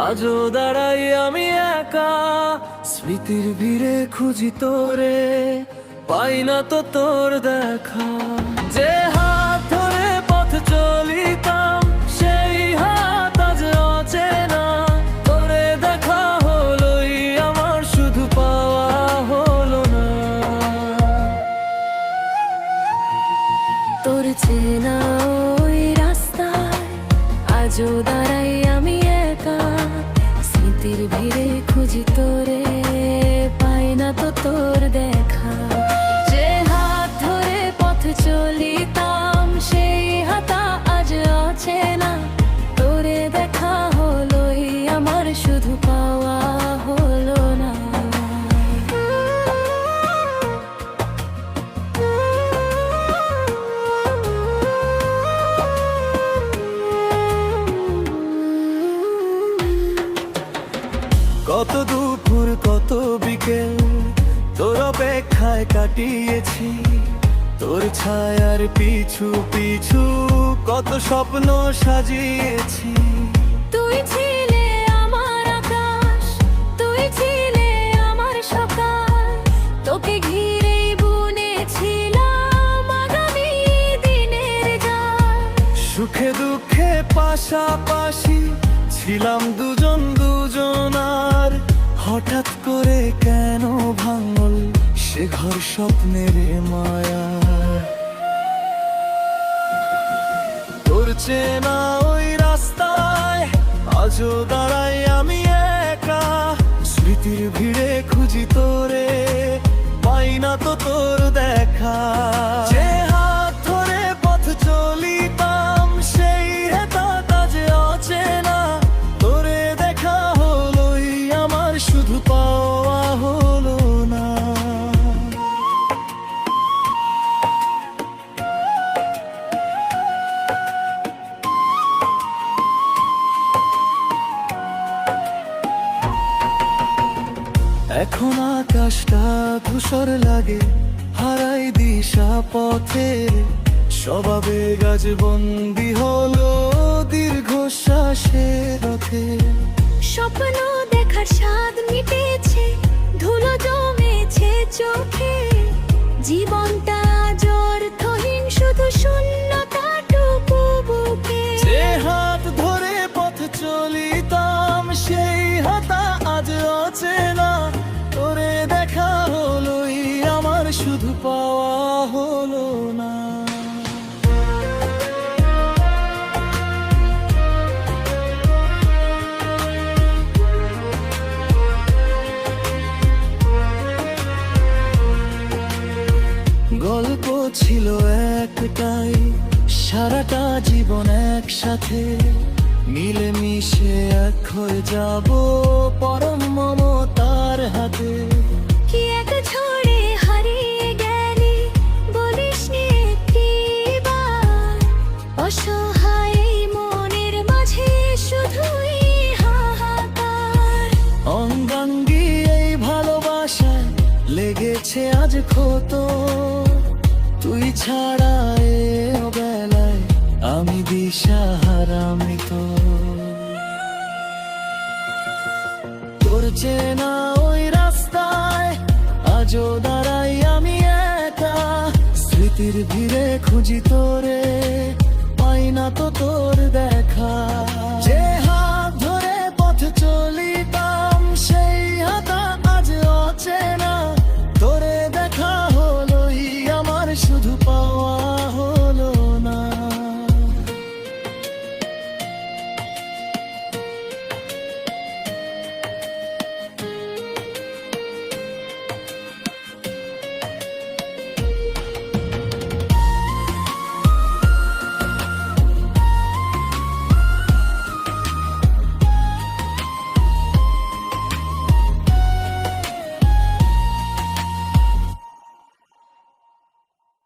আজও দাঁড়াই আমি একা, স্মৃতির ভিড়ে খুঁজি তোরে, পাই না তো তোর দেখা। যে হাত ধরে পথ চলিতাম, সেই হাত আজ অচেনা, তোরে দেখা হলোই আমার, শুধু পাওয়া হলো না। তোর চেনা ওই রাস্তায় আজও দাঁড়াই আমি একা, স্মৃতির ভিড়ে খুঁজি তোরে, পাই না তো তোর দেখা। যে হাত ধরে পথ চলিতাম, সেই হাতা আজ অচেনা, তোরে দেখা হলোই আমার, শুধু পাওয়া হলো না। কত দুপুর কত বিকেল তোর অপেক্ষায় কাটিয়েছি, তোর ছায়ার পিছু পিছু কত স্বপ্ন সাজিয়েছি। তুই ছিলে আমার আকাশ, তুই ছিলে আমার সকাল, তোকে ঘিরেই বুনেছিলাম আগামী দিনের জাল। সুখে দুঃখে পাশাপাশি ছিলাম দুজন দুজনার, হঠাৎ করে কেন ভাঙল সে ঘর স্বপ্নের মায়া। তোর চেনা ওই রাস্তায় আজও দাঁড়াই আমি একা, স্মৃতির ভিড়ে খুঁজি তোরে, পাই না তো তোর দেখা। যে হাত ধরে পথ চলিতাম, সেই হাত আজ অচেনা, তোরে দেখা হলোই আমার, শুধু পাওয়া হলো না। এখন আকাশটা ধূসর লাগে, হারাই দিশা পথের, স্বভাবে গাছ বন্দি হলো দীর্ঘশ্বাসের রথে। স্বপ্ন দেখার স্বাদ মিটেছে, ধুলো জমেছে চোখে, জীবনটা অর্থহীন, শুধু শূন্যতাটুকু বুকে। যে হাত ধরে পথ চলিতাম, সেই হাতা আজ অচেনা, তোরে দেখা হলোই আমার, শুধু পাওয়া হলো না। গল্প ছিল একটাই, সারাটা জীবন একসাথে, মিলেমিশে এক হয়ে যাব পরম মমতার হাতে। কি এক ঝড়ে হারিয়ে গেলি, বলিসনি একটিবার, অসহায় এই মনের মাঝে শুধুই হাহাকার। অঙ্গাঙ্গী এই ভালোবাসায় লেগেছে আজ ক্ষত, তুই ছাড়া এ বেলায় আমি দিশাহারা মৃত। তোর চেনা ওই রাস্তায় আজও দাঁড়াই আমি একা, স্মৃতির ভিড়ে খুঁজি তোরে, পাই না তো তোর দেখা।